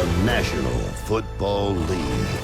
the National Football League.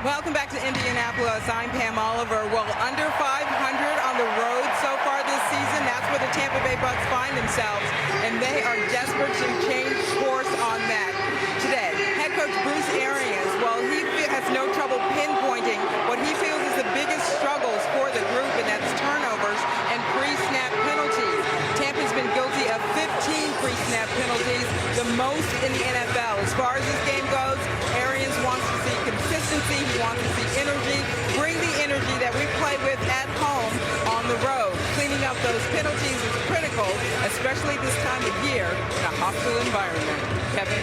Welcome back to Indianapolis. I'm Pam Oliver. Well, under 500 on the road so far this season. That's where the Tampa Bay Bucs find themselves, and they are desperate to change course on that today. Head coach Bruce Arians, well, he has no trouble pinpointing what he feels is the biggest struggles for the group, and that's turnovers and pre-snap penalties. Tampa's been guilty of 15 pre-snap penalties, the most in the NFL. As far as this game goes, Arians wants to see consistency. He wants to see energy. Bring the energy that we play with at home on the road. Cleaning up those penalties is critical, especially this time of year in a hostile environment. Kevin?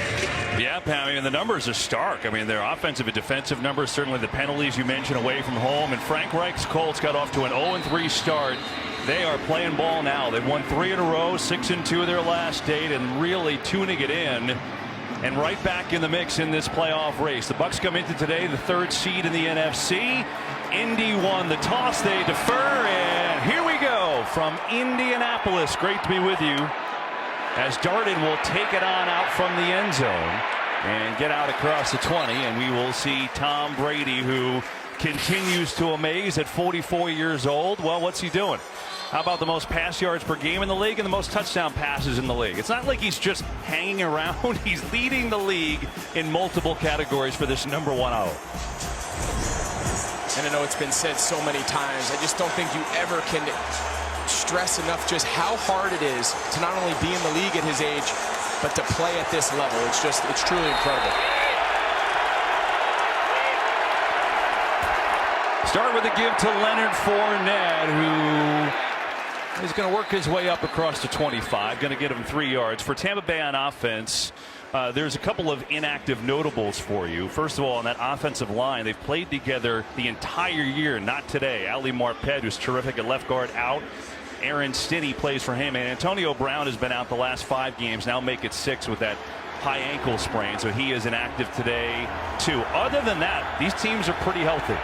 Yeah, Pam, I mean, the numbers are stark. I mean, their offensive and defensive numbers, certainly the penalties you mentioned away from home. And Frank Reich's Colts got off to an 0-3 start. They are playing ball now. They've won 3 in a row, 6-2 of their last 8, and really tuning it in. And right back in the mix in this playoff race. The Bucs come into today the 3rd seed in the NFC. Indy won the toss. They defer, and here we go from Indianapolis. Great to be with you as Darden will take it on out from the end zone and get out across the 20, and we will see Tom Brady, who continues to amaze at 44 years old. Well, what's he doing? How about the most pass yards per game in the league and the most touchdown passes in the league? It's not like he's just hanging around. He's leading the league in multiple categories for this #1 out. And I know it's been said so many times. I just don't think you ever can stress enough just how hard it is to not only be in the league at his age, but to play at this level. It's truly incredible. Start with a give to Leonard Fournette, who is going to work his way up across the 25. Going to get him 3 yards. For Tampa Bay on offense, there's a couple of inactive notables for you. First of all, on that offensive line, they've played together the entire year, not today. Ali Marpet, who's terrific at left guard, out. Aaron Stinney plays for him. And Antonio Brown has been out the last 5 games. Now make it 6 with that high ankle sprain. So he is inactive today, too. Other than that, these teams are pretty healthy.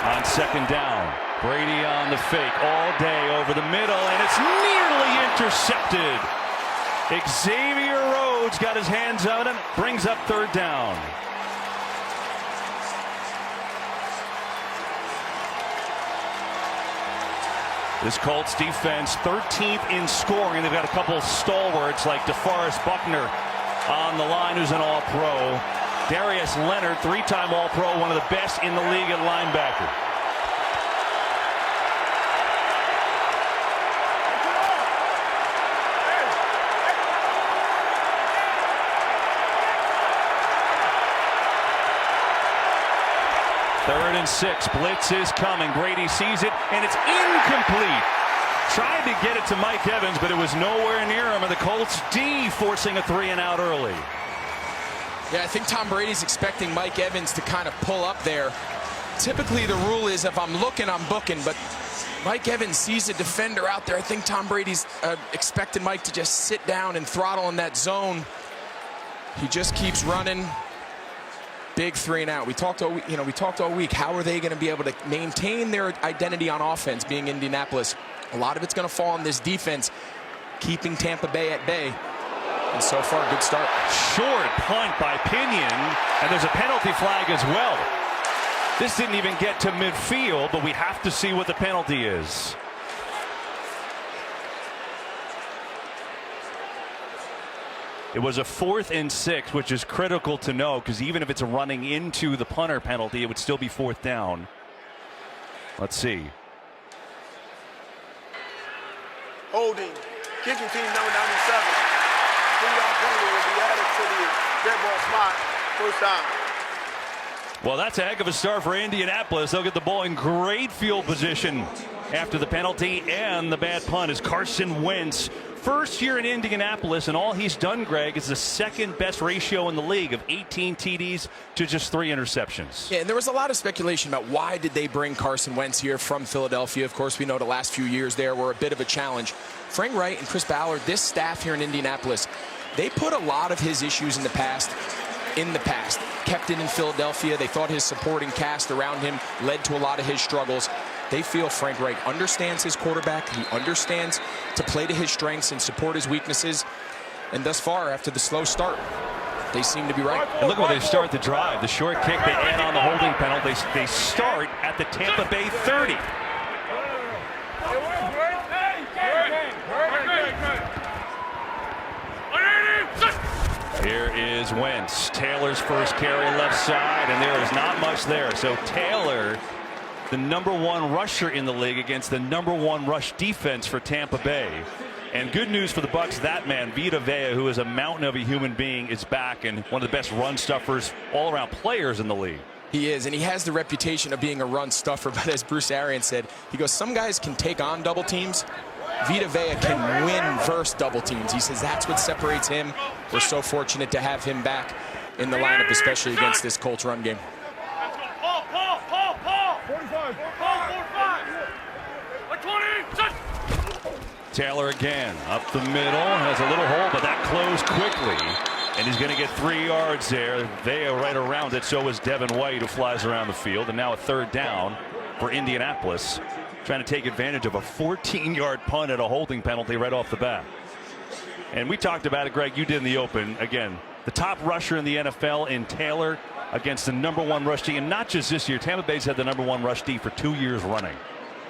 On 2nd down, Brady on the fake all day over the middle, and it's nearly intercepted. Xavier Rhodes got his hands on it, brings up 3rd down. This Colts defense 13th in scoring. They've got a couple stalwarts like DeForest Buckner on the line, who's an All-Pro. Darius Leonard, 3-time All-Pro, one of the best in the league at linebacker. Third and 6. Blitz is coming. Brady sees it, and it's incomplete. Tried to get it to Mike Evans, but it was nowhere near him. And the Colts D forcing a 3-and-out early. Yeah, I think Tom Brady's expecting Mike Evans to kind of pull up there. Typically, the rule is if I'm looking, I'm booking. But Mike Evans sees a defender out there. I think Tom Brady's expecting Mike to just sit down and throttle in that zone. He just keeps running. Big 3-and-out. We talked all week. How are they going to be able to maintain their identity on offense, being Indianapolis? A lot of it's going to fall on this defense, keeping Tampa Bay at bay. And so far, good start. Short punt by Pinion, and there's a penalty flag as well. This didn't even get to midfield, but we have to see what the penalty is. It was a 4th and 6, which is critical to know, because even if it's a running into the punter penalty, it would still be 4th down. Let's see. Holding, kicking team number 97. 3-yard penalty will be added to the dead ball spot. 1st down. Well, that's a heck of a start for Indianapolis. They'll get the ball in great field position after the penalty and the bad punt is Carson Wentz. First year in Indianapolis, and all he's done, Greg, is the 2nd best ratio in the league of 18 TDs to just 3 interceptions. Yeah, and there was a lot of speculation about why did they bring Carson Wentz here from Philadelphia. Of course, we know the last few years there were a bit of a challenge. Frank Reich and Chris Ballard, this staff here in Indianapolis, they put a lot of his issues in the past in the past. Kept it in Philadelphia. They thought his supporting cast around him led to a lot of his struggles. They feel Frank Reich understands his quarterback. He understands to play to his strengths and support his weaknesses. And thus far, after the slow start, they seem to be right. And look at where they start the drive. The short kick, they add on the holding penalty. They start at the Tampa Bay 30. Here is Wentz. Taylor's first carry left side, and there is not much there. So Taylor, the #1 rusher in the league against the #1 rush defense for Tampa Bay. And good news for the Bucs, that man, Vita Vea, who is a mountain of a human being, is back and one of the best run stuffers all-around players in the league. He is, and he has the reputation of being a run stuffer. But as Bruce Arians said, he goes, some guys can take on double teams. Vita Vea can win versus double teams. He says that's what separates him. We're so fortunate to have him back in the lineup, especially against this Colts run game. Taylor again, up the middle, has a little hole, but that closed quickly. And he's going to get 3 yards there. Vea right around it, so is Devin White, who flies around the field. And now a 3rd down for Indianapolis, trying to take advantage of a 14-yard punt at a holding penalty right off the bat. And we talked about it, Greg, you did in the open. Again, the top rusher in the NFL in Taylor against the #1 rush D. And not just this year. Tampa Bay's had the #1 rush D for 2 years running.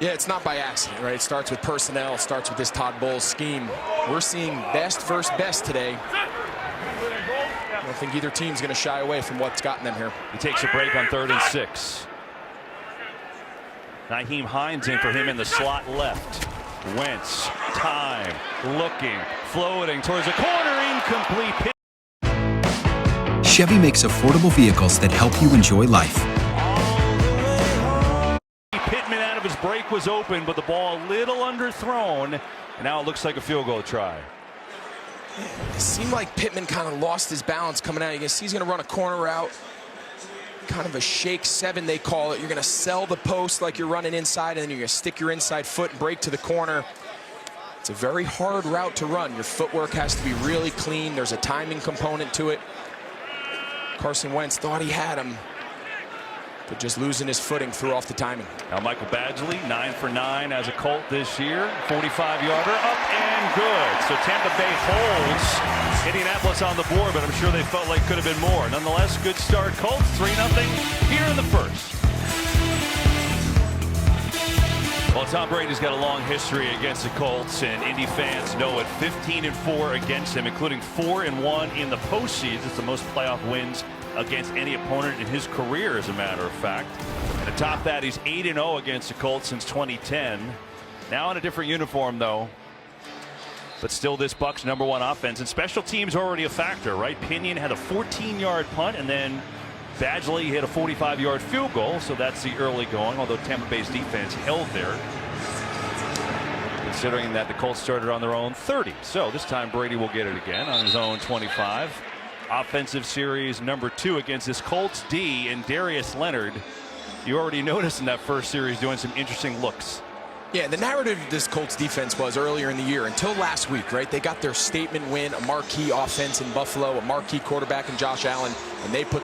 Yeah, it's not by accident, right? It starts with personnel, starts with this Todd Bowles scheme. We're seeing best versus best today. I don't think either team's going to shy away from what's gotten them here. He takes a break on 3rd and 6. Nyheim Hines in for him in the slot left. Wentz, time, looking, floating towards the corner, incomplete. Chevy makes affordable vehicles that help you enjoy life. Pittman out of his break was open, but the ball a little underthrown. Now it looks like a field goal try. It seemed like Pittman kind of lost his balance coming out. You can see he's going to run a corner route. Kind of a shake 7, they call it. You're going to sell the post like you're running inside, and then you're going to stick your inside foot and break to the corner. It's a very hard route to run. Your footwork has to be really clean. There's a timing component to it. Carson Wentz thought he had him, but just losing his footing threw off the timing. Now Michael Badgley, 9 for 9 as a Colt this year. 45-yarder, up and good. So Tampa Bay holds Indianapolis on the board, but I'm sure they felt like could have been more. Nonetheless, good start. Colts 3-0 here in the first. Well, Tom Brady's got a long history against the Colts, and Indy fans know it. 15-4 against him, including 4-1 in the postseason. It's the most playoff wins against any opponent in his career, as a matter of fact. And atop that, he's 8-0 against the Colts since 2010. Now in a different uniform, though. But still this Bucs #1 offense. And special teams already a factor, right? Pinion had a 14-yard punt, and then Badgley hit a 45-yard field goal. So that's the early going, although Tampa Bay's defense held there, considering that the Colts started on their own 30. So this time Brady will get it again on his own 25. Offensive series #2 against this Colts D, and Darius Leonard, you already noticed in that first series doing some interesting looks. Yeah, the narrative of this Colts defense was earlier in the year, until last week, right? They got their statement win, a marquee offense in Buffalo, a marquee quarterback in Josh Allen, and they put